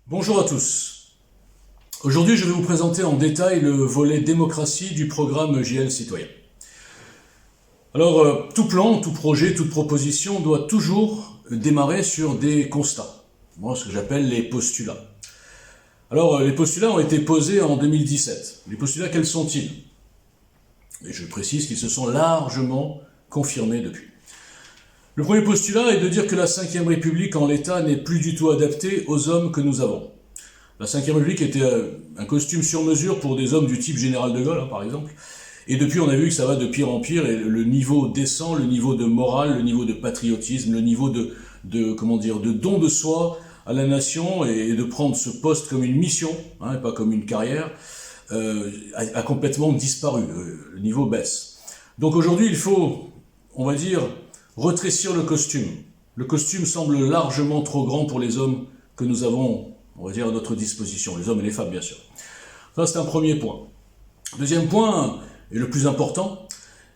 Bonjour à tous. Aujourd'hui, je vais vous présenter en détail le volet démocratie du programme JL Citoyen. Alors, tout plan, tout projet, toute proposition doit toujours démarrer sur des constats, ce que j'appelle les postulats. Alors, les postulats ont été posés en 2017. Les postulats, quels sont-ils? Et je précise qu'ils se sont largement confirmés depuis. Le premier postulat est de dire que la Ve République en l'état n'est plus du tout adaptée aux hommes que nous avons. La Ve République était un costume sur mesure pour des hommes du type Général de Gaulle, par exemple. Et depuis, on a vu que ça va de pire en pire, et le niveau descend, le niveau de morale, le niveau de patriotisme, le niveau de don de soi à la nation, et de prendre ce poste comme une mission, et pas comme une carrière, a complètement disparu. Le niveau baisse. Donc aujourd'hui, il faut, on va dire, retrécir le costume. Le costume semble largement trop grand pour les hommes que nous avons, on va dire, à notre disposition, les hommes et les femmes, bien sûr. Ça, c'est un premier point. Deuxième point, et le plus important,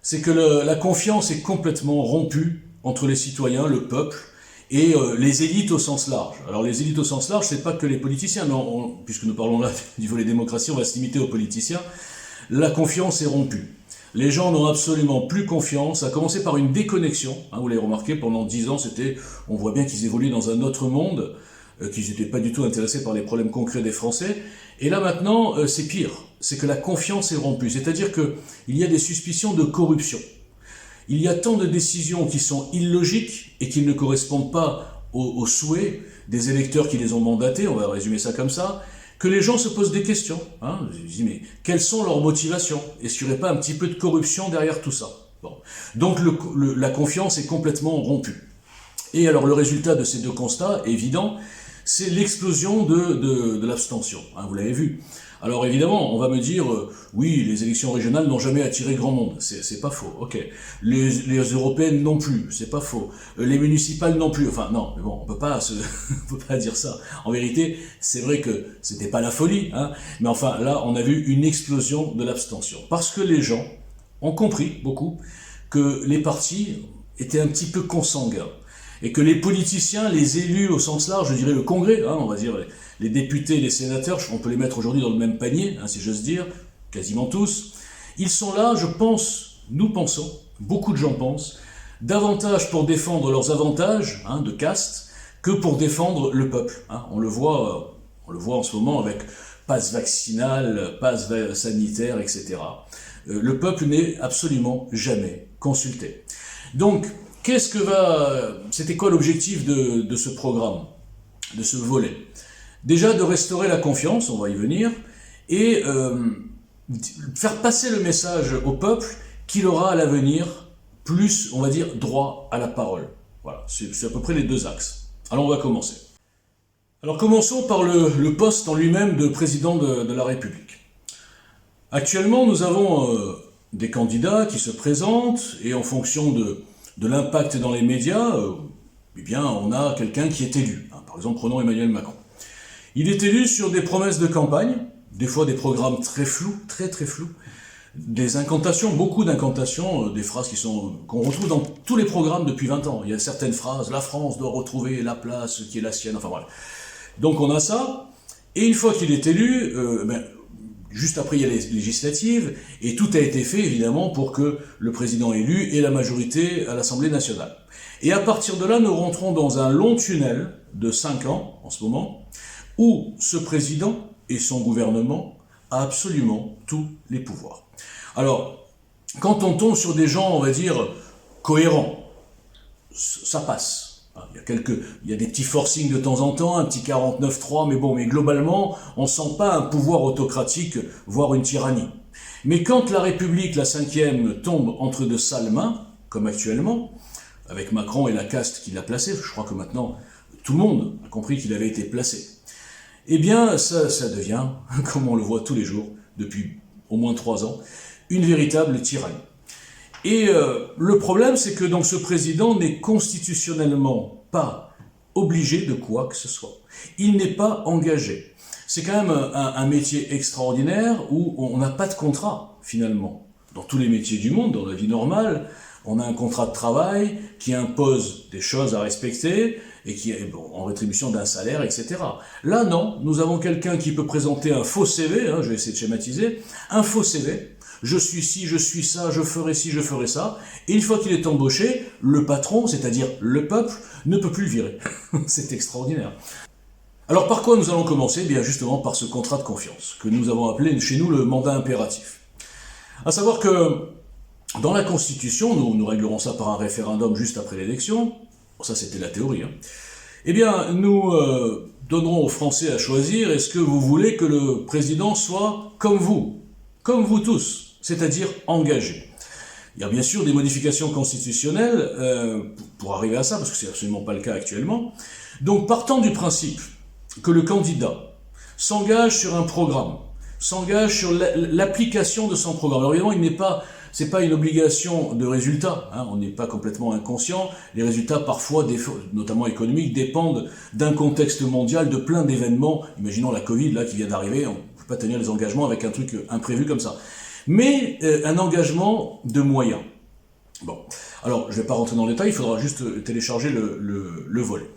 c'est que la confiance est complètement rompue entre les citoyens, le peuple, et les élites au sens large. Alors les élites au sens large, c'est pas que les politiciens, mais puisque nous parlons là du volet démocratie, on va se limiter aux politiciens. La confiance est rompue. Les gens n'ont absolument plus confiance, à commencer par une déconnexion. Vous l'avez remarqué, pendant 10 ans, on voit bien qu'ils évoluaient dans un autre monde, qu'ils n'étaient pas du tout intéressés par les problèmes concrets des Français. Et là maintenant, c'est pire, c'est que la confiance est rompue. C'est-à-dire qu'il y a des suspicions de corruption. Il y a tant de décisions qui sont illogiques et qui ne correspondent pas aux souhaits des électeurs qui les ont mandatés, on va résumer ça comme ça, que les gens se posent des questions. Je dis, mais quelles sont leurs motivations? Est-ce qu'il n'y aurait pas un petit peu de corruption derrière tout ça? Donc la confiance est complètement rompue. Et alors le résultat de ces deux constats, évident, c'est l'explosion de l'abstention. Vous l'avez vu. Alors évidemment, on va me dire, oui, les élections régionales n'ont jamais attiré grand monde. C'est pas faux, ok. Les européennes non plus, c'est pas faux. Les municipales non plus. Enfin non, mais bon, on peut pas dire ça. En vérité, c'est vrai que c'était pas la folie, mais enfin là, on a vu une explosion de l'abstention. Parce que les gens ont compris, beaucoup, que les partis étaient un petit peu consanguins. Et que les politiciens, les élus au sens large, je dirais le Congrès, on va dire les députés, les sénateurs, on peut les mettre aujourd'hui dans le même panier, si j'ose dire, quasiment tous, ils sont là, je pense, nous pensons, beaucoup de gens pensent, davantage pour défendre leurs avantages de caste que pour défendre le peuple. On le voit en ce moment avec passe vaccinal, passe sanitaire, etc. Le peuple n'est absolument jamais consulté. Donc, c'était quoi l'objectif de ce programme, de ce volet? Déjà de restaurer la confiance, on va y venir, et faire passer le message au peuple qu'il aura à l'avenir plus, on va dire, droit à la parole. Voilà, c'est à peu près les deux axes. Alors on va commencer. Alors commençons par le poste en lui-même de président de la République. Actuellement, nous avons des candidats qui se présentent, et en fonction de l'impact dans les médias, on a quelqu'un qui est élu. Par exemple, prenons Emmanuel Macron. Il est élu sur des promesses de campagne, des fois des programmes très flous, très très flous, des incantations, beaucoup d'incantations, des phrases qu'on retrouve dans tous les programmes depuis 20 ans. Il y a certaines phrases, la France doit retrouver la place qui est la sienne, enfin voilà. Donc on a ça, et une fois qu'il est élu, juste après il y a les législatives, et tout a été fait évidemment pour que le président élu ait la majorité à l'Assemblée nationale. Et à partir de là, nous rentrons dans un long tunnel de 5 ans, en ce moment, où ce président et son gouvernement a absolument tous les pouvoirs. Alors, quand on tombe sur des gens, on va dire, cohérents, ça passe. Il y a des petits forcings de temps en temps, un petit 49-3, mais globalement, on ne sent pas un pouvoir autocratique, voire une tyrannie. Mais quand la République, la 5e, tombe entre de sales mains, comme actuellement, avec Macron et la caste qui l'a placé, je crois que maintenant, tout le monde a compris qu'il avait été placé. Eh bien, ça devient, comme on le voit tous les jours, depuis au moins 3 ans, une véritable tyrannie. Et le problème, c'est que donc ce président n'est constitutionnellement pas obligé de quoi que ce soit. Il n'est pas engagé. C'est quand même un métier extraordinaire où on n'a pas de contrat, finalement. Dans tous les métiers du monde, dans la vie normale, on a un contrat de travail qui impose des choses à respecter, et qui est en rétribution d'un salaire, etc. Là, non, nous avons quelqu'un qui peut présenter un faux CV, je vais essayer de schématiser, un faux CV, je suis ci, je suis ça, je ferai ci, je ferai ça, et une fois qu'il est embauché, le patron, c'est-à-dire le peuple, ne peut plus le virer. C'est extraordinaire. Alors par quoi nous allons commencer? Bien justement par ce contrat de confiance, que nous avons appelé chez nous le mandat impératif. À savoir que dans la Constitution, nous réglerons ça par un référendum juste après l'élection, ça c'était la théorie, eh bien nous donnerons aux Français à choisir, est-ce que vous voulez que le président soit comme vous tous, c'est-à-dire engagé. Il y a bien sûr des modifications constitutionnelles pour arriver à ça, parce que c'est absolument pas le cas actuellement. Donc partant du principe que le candidat s'engage sur un programme, s'engage sur l'application de son programme. Alors évidemment, c'est pas une obligation de résultat, on n'est pas complètement inconscient. Les résultats, parfois, notamment économiques, dépendent d'un contexte mondial, de plein d'événements. Imaginons la Covid, là, qui vient d'arriver, on ne peut pas tenir les engagements avec un truc imprévu comme ça. Mais un engagement de moyens. Bon, alors, je ne vais pas rentrer dans le détail, il faudra juste télécharger le volet.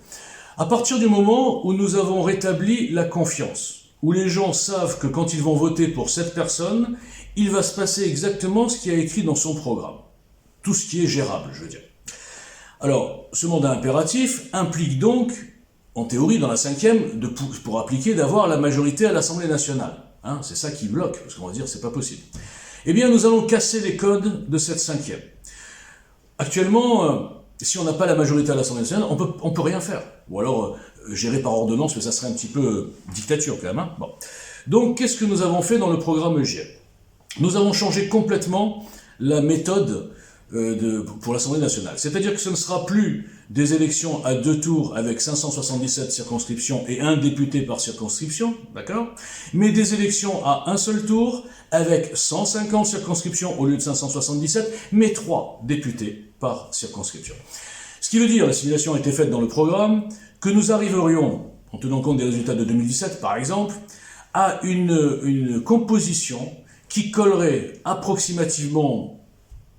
À partir du moment où nous avons rétabli la confiance, où les gens savent que quand ils vont voter pour cette personne, il va se passer exactement ce qu'il y a écrit dans son programme. Tout ce qui est gérable, je veux dire. Alors, ce mandat impératif implique donc, en théorie, dans la 5e, pour appliquer, d'avoir la majorité à l'Assemblée nationale. C'est ça qui bloque, parce qu'on va dire c'est pas possible. Eh bien, nous allons casser les codes de cette 5e. Actuellement, si on n'a pas la majorité à l'Assemblée nationale, on peut rien faire. Ou alors, gérer par ordonnance, mais ça serait un petit peu dictature quand même. Bon. Donc, qu'est-ce que nous avons fait dans le programme EGL? Nous avons changé complètement la méthode pour l'Assemblée nationale. C'est-à-dire que ce ne sera plus des élections à 2 tours avec 577 circonscriptions et un député par circonscription, d'accord? Mais des élections à un seul tour avec 150 circonscriptions au lieu de 577, mais 3 députés par circonscription. Ce qui veut dire, la simulation a été faite dans le programme, que nous arriverions, en tenant compte des résultats de 2017 par exemple, à une composition qui collerait approximativement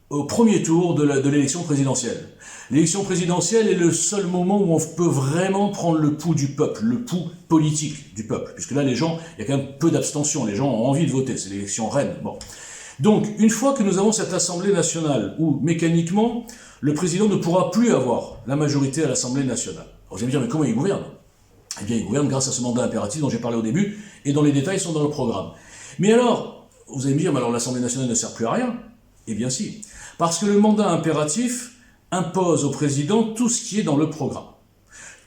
au premier tour de l'élection présidentielle. L'élection présidentielle est le seul moment où on peut vraiment prendre le pouls du peuple, le pouls politique du peuple, puisque là, il y a quand même peu d'abstention, les gens ont envie de voter, c'est l'élection reine. Bon. Donc, une fois que nous avons cette Assemblée nationale, où mécaniquement, le président ne pourra plus avoir la majorité à l'Assemblée nationale. Alors, vous allez me dire, mais comment il gouverne? Eh bien, il gouverne grâce à ce mandat impératif dont j'ai parlé au début, et dont les détails sont dans le programme. Mais alors, vous allez me dire, mais alors l'Assemblée nationale ne sert plus à rien? Eh bien si, parce que le mandat impératif impose au président tout ce qui est dans le programme.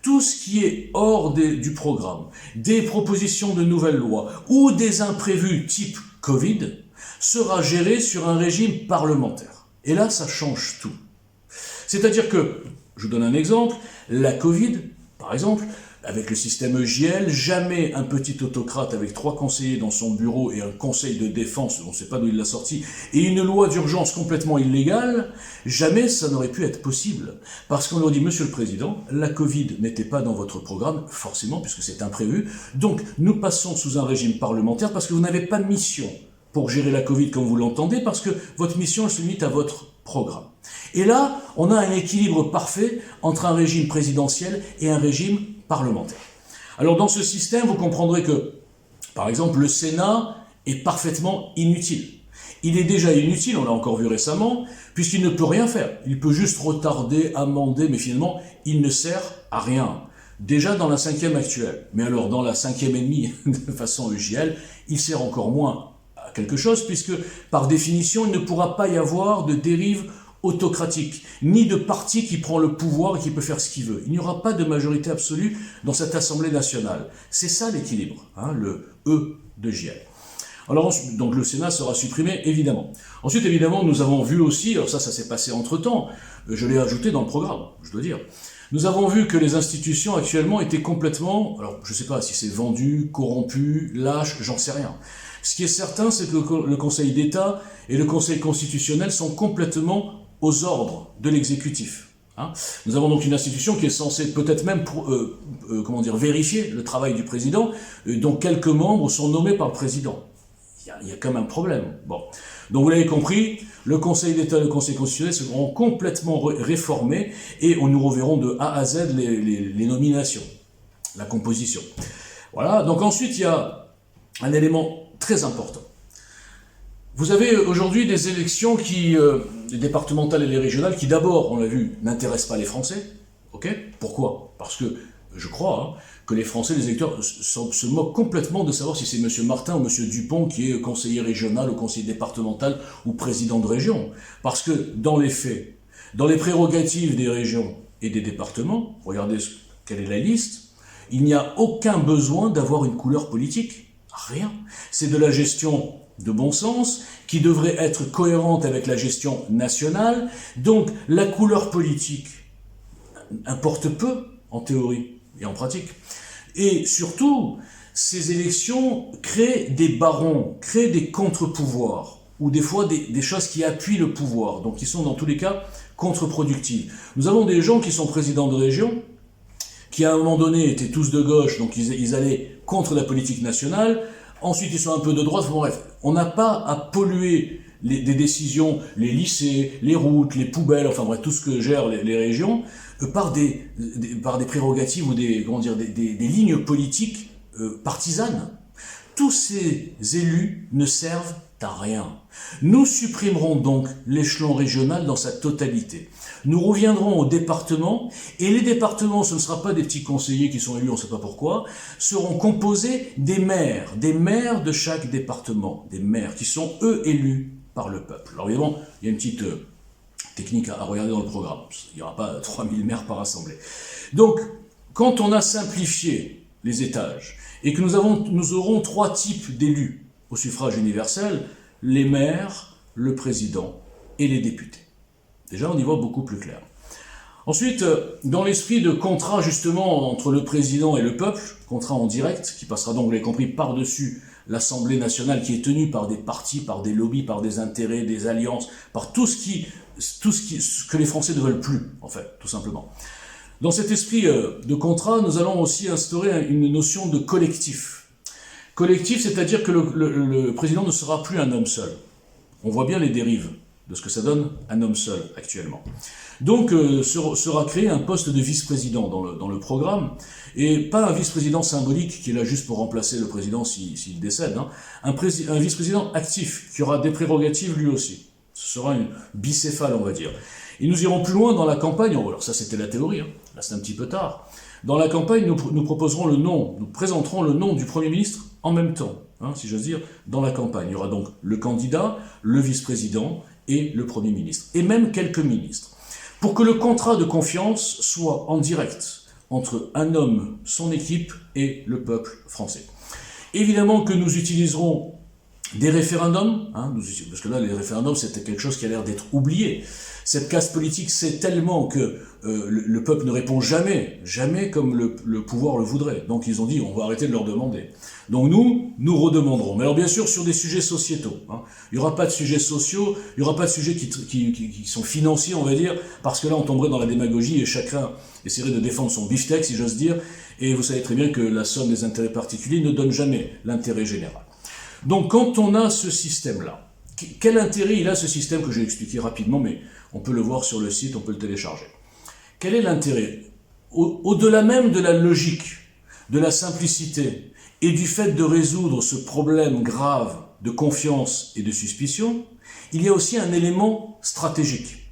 Tout ce qui est hors du programme, des propositions de nouvelles lois ou des imprévus type Covid, sera géré sur un régime parlementaire. Et là, ça change tout. C'est-à-dire que, je vous donne un exemple, la Covid, par exemple, avec le système EGL, jamais un petit autocrate avec 3 conseillers dans son bureau et un conseil de défense, on ne sait pas d'où il l'a sorti, et une loi d'urgence complètement illégale, jamais ça n'aurait pu être possible. Parce qu'on leur dit, Monsieur le Président, la Covid n'était pas dans votre programme, forcément, puisque c'est imprévu, donc nous passons sous un régime parlementaire parce que vous n'avez pas de mission pour gérer la Covid comme vous l'entendez, parce que votre mission elle se limite à votre programme. Et là, on a un équilibre parfait entre un régime présidentiel et un régime parlementaire. Alors dans ce système, vous comprendrez que, par exemple, le Sénat est parfaitement inutile. Il est déjà inutile, on l'a encore vu récemment, puisqu'il ne peut rien faire. Il peut juste retarder, amender, mais finalement, il ne sert à rien. Déjà dans la 5e actuelle, mais alors dans la 5e et demie, de façon EGL, il sert encore moins à quelque chose, puisque par définition, il ne pourra pas y avoir de dérive autocratique, ni de parti qui prend le pouvoir et qui peut faire ce qu'il veut. Il n'y aura pas de majorité absolue dans cette Assemblée nationale. C'est ça l'équilibre, le E de GL. Alors, donc le Sénat sera supprimé, évidemment. Ensuite, évidemment, nous avons vu aussi, alors ça s'est passé entre-temps, je l'ai ajouté dans le programme, je dois dire, nous avons vu que les institutions actuellement étaient complètement, alors je ne sais pas si c'est vendu, corrompu, lâche, j'en sais rien. Ce qui est certain, c'est que le Conseil d'État et le Conseil constitutionnel sont complètement aux ordres de l'exécutif. Nous avons donc une institution qui est censée peut-être même vérifier le travail du président, dont quelques membres sont nommés par le président. il y a quand même un problème. Bon. Donc vous l'avez compris, le Conseil d'État et le Conseil constitutionnel seront complètement réformés et nous reverrons de A à Z les nominations, la composition. Voilà, donc ensuite il y a un élément très important. Vous avez aujourd'hui des élections les départementales et les régionales, qui d'abord, on l'a vu, n'intéressent pas les Français. Ok ? Pourquoi ? Parce que je crois que les Français, les électeurs, se moquent complètement de savoir si c'est M. Martin ou M. Dupont qui est conseiller régional ou conseiller départemental ou président de région. Parce que dans les faits, dans les prérogatives des régions et des départements, regardez quelle est la liste, il n'y a aucun besoin d'avoir une couleur politique. Rien. C'est de la gestion de bon sens, qui devrait être cohérente avec la gestion nationale. Donc la couleur politique importe peu en théorie et en pratique. Et surtout, ces élections créent des barons, créent des contre-pouvoirs, ou des fois des choses qui appuient le pouvoir, donc qui sont dans tous les cas contre-productives. Nous avons des gens qui sont présidents de région, qui à un moment donné étaient tous de gauche, donc ils allaient contre la politique nationale. Ensuite, ils sont un peu de droite. Bon, bref, on n'a pas à polluer des décisions, les lycées, les routes, les poubelles, enfin bref, tout ce que gèrent les régions, par des prérogatives ou des lignes politiques partisanes. Tous ces élus ne servent à rien. Nous supprimerons donc l'échelon régional dans sa totalité. Nous reviendrons au département, et les départements, ce ne sera pas des petits conseillers qui sont élus, on ne sait pas pourquoi, seront composés des maires de chaque département, des maires qui sont, eux, élus par le peuple. Alors évidemment, il y a une petite technique à regarder dans le programme. Il n'y aura pas 3000 maires par assemblée. Donc, quand on a simplifié les étages, et que nous aurons 3 types d'élus au suffrage universel, les maires, le président et les députés. Déjà, on y voit beaucoup plus clair. Ensuite, dans l'esprit de contrat justement entre le président et le peuple, contrat en direct, qui passera donc, vous l'avez compris, par-dessus l'Assemblée nationale, qui est tenue par des partis, par des lobbies, par des intérêts, des alliances, par tout ce que les Français ne veulent plus, en fait, tout simplement. Dans cet esprit de contrat, nous allons aussi instaurer une notion de collectif. Collectif, c'est-à-dire que le président ne sera plus un homme seul. On voit bien les dérives de ce que ça donne un homme seul actuellement. Donc sera créé un poste de vice-président dans le programme, et pas un vice-président symbolique qui est là juste pour remplacer le président s'il décède, hein. Un vice-président actif qui aura des prérogatives lui aussi. Ce sera une bicéphale, on va dire. Et nous irons plus loin dans la campagne. Alors ça c'était la théorie, hein. Là c'est un petit peu tard. Dans la campagne, nous proposerons nous présenterons le nom du Premier ministre en même temps, hein, si j'ose dire, dans la campagne. Il y aura donc le candidat, le vice-président et le Premier ministre, et même quelques ministres, pour que le contrat de confiance soit en direct entre un homme, son équipe et le peuple français. Évidemment que nous utiliserons des référendums, hein, parce que là les référendums c'était quelque chose qui a l'air d'être oublié. Cette caste politique sait tellement que le peuple ne répond jamais comme le pouvoir le voudrait. Donc ils ont dit, on va arrêter de leur demander. Donc nous redemanderons. Mais alors bien sûr sur des sujets sociétaux. Hein. Il n'y aura pas de sujets sociaux, il n'y aura pas de sujets qui sont financiers, on va dire, parce que là on tomberait dans la démagogie et chacun essaierait de défendre son beefsteak, si j'ose dire. Et vous savez très bien que la somme des intérêts particuliers ne donne jamais l'intérêt général. Donc quand on a ce système-là, quel intérêt il a ce système que je vais expliquer rapidement, mais on peut le voir sur le site, on peut le télécharger. Quel est l'intérêt ? Au-delà même de la logique, de la simplicité et du fait de résoudre ce problème grave de confiance et de suspicion, il y a aussi un élément stratégique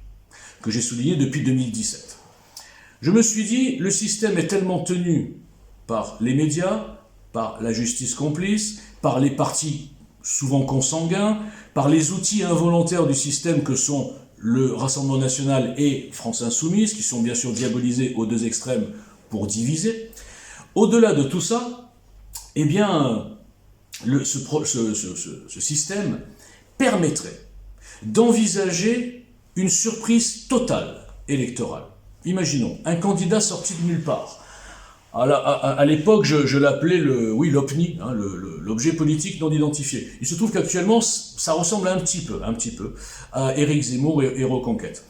que j'ai souligné depuis 2017. Je me suis dit, le système est tellement tenu par les médias, par la justice complice, par les partis souvent consanguins, par les outils involontaires du système que sont le Rassemblement National et France Insoumise, qui sont bien sûr diabolisés aux deux extrêmes pour diviser. Au-delà de tout ça, eh bien, ce système permettrait d'envisager une surprise totale électorale. Imaginons, un candidat sorti de nulle part. À l'époque, je l'appelais l'OPNI, hein, l'objet politique non identifié. Il se trouve qu'actuellement, ça ressemble un petit peu à Éric Zemmour et Reconquête.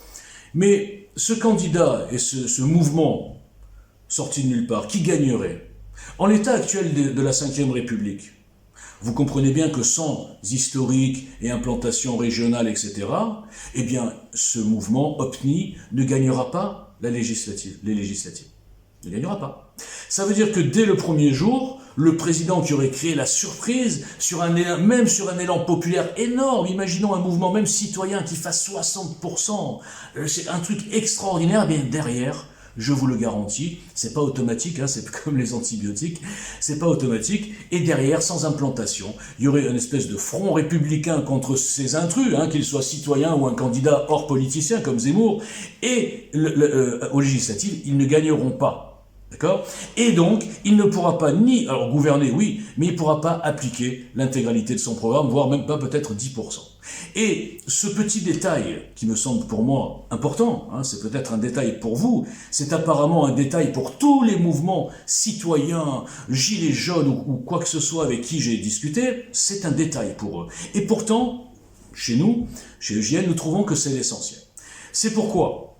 Mais ce candidat et ce mouvement sorti de nulle part, qui gagnerait ? En l'état actuel de la Ve République, vous comprenez bien que sans historique et implantation régionale, etc., eh bien, ce mouvement OPNI ne gagnera pas les législatives. Ne gagnera pas. Ça veut dire que dès le premier jour, le président qui aurait créé la surprise, même sur un élan populaire énorme, imaginons un mouvement même citoyen qui fasse 60%, c'est un truc extraordinaire, bien derrière, je vous le garantis, c'est pas automatique, hein, c'est comme les antibiotiques, c'est pas automatique, et derrière, sans implantation, il y aurait une espèce de front républicain contre ces intrus, hein, qu'ils soient citoyens ou un candidat hors politicien comme Zemmour, et aux législatives, ils ne gagneront pas. D'accord? Et donc, il ne pourra pas alors gouverner, oui, mais il ne pourra pas appliquer l'intégralité de son programme, voire même pas peut-être 10%. Et ce petit détail, qui me semble pour moi important, hein, c'est peut-être un détail pour vous, c'est apparemment un détail pour tous les mouvements citoyens, gilets jaunes ou quoi que ce soit avec qui j'ai discuté, c'est un détail pour eux. Et pourtant, chez nous, chez EJL, nous trouvons que c'est l'essentiel. C'est pourquoi,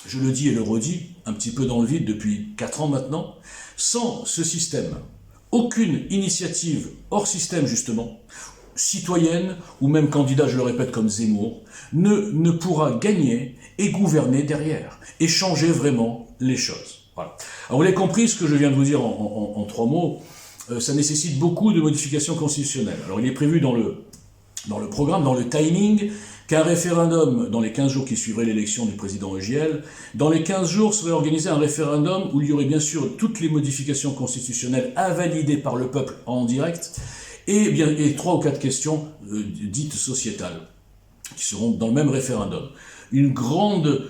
je le dis et le redis, un petit peu dans le vide depuis 4 ans maintenant, sans ce système, aucune initiative hors système justement, citoyenne ou même candidat, je le répète, comme Zemmour, ne pourra gagner et gouverner derrière, et changer vraiment les choses. Voilà. Alors vous l'avez compris, ce que je viens de vous dire en 3 mots, ça nécessite beaucoup de modifications constitutionnelles. Alors il est prévu dans le programme, dans le timing, qu'un référendum, dans les 15 jours qui suivraient l'élection du président EJL, dans les 15 jours serait organisé un référendum où il y aurait bien sûr toutes les modifications constitutionnelles à valider par le peuple en direct, et 3 ou 4 questions dites sociétales, qui seront dans le même référendum. Une grande,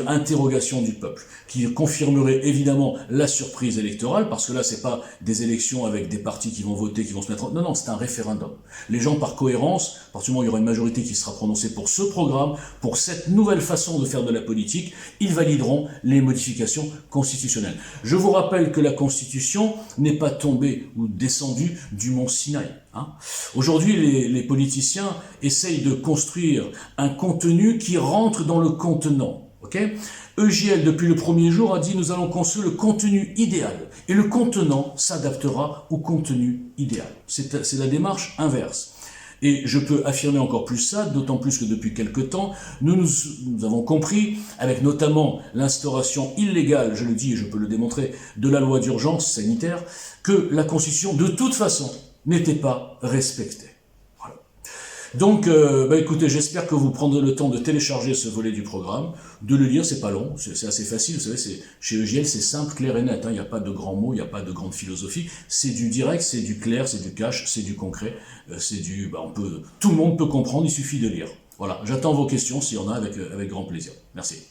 interrogation du peuple, qui confirmerait évidemment la surprise électorale, parce que là, c'est pas des élections avec des partis qui vont voter, qui vont se mettre en... Non, c'est un référendum. Les gens, par cohérence, à partir du moment où il y aura une majorité qui sera prononcée pour ce programme, pour cette nouvelle façon de faire de la politique, ils valideront les modifications constitutionnelles. Je vous rappelle que la Constitution n'est pas tombée ou descendue du mont Sinaï. Hein. Aujourd'hui, les politiciens essayent de construire un contenu qui rentre dans le contenant. Okay. EJL, depuis le premier jour, a dit « Nous allons construire le contenu idéal ». Et le contenant s'adaptera au contenu idéal. C'est la démarche inverse. Et je peux affirmer encore plus ça, d'autant plus que depuis quelque temps, nous avons compris, avec notamment l'instauration illégale, je le dis et je peux le démontrer, de la loi d'urgence sanitaire, que la Constitution, de toute façon, n'était pas respectée. Voilà. Donc, écoutez, j'espère que vous prendrez le temps de télécharger ce volet du programme, de le lire, c'est pas long, c'est assez facile, vous savez, chez EJL, c'est simple, clair et net, hein, il n'y a pas de grands mots, il n'y a pas de grande philosophie, c'est du direct, c'est du clair, c'est du cash, c'est du concret, tout le monde peut comprendre, il suffit de lire. Voilà, j'attends vos questions s'il y en a avec grand plaisir. Merci.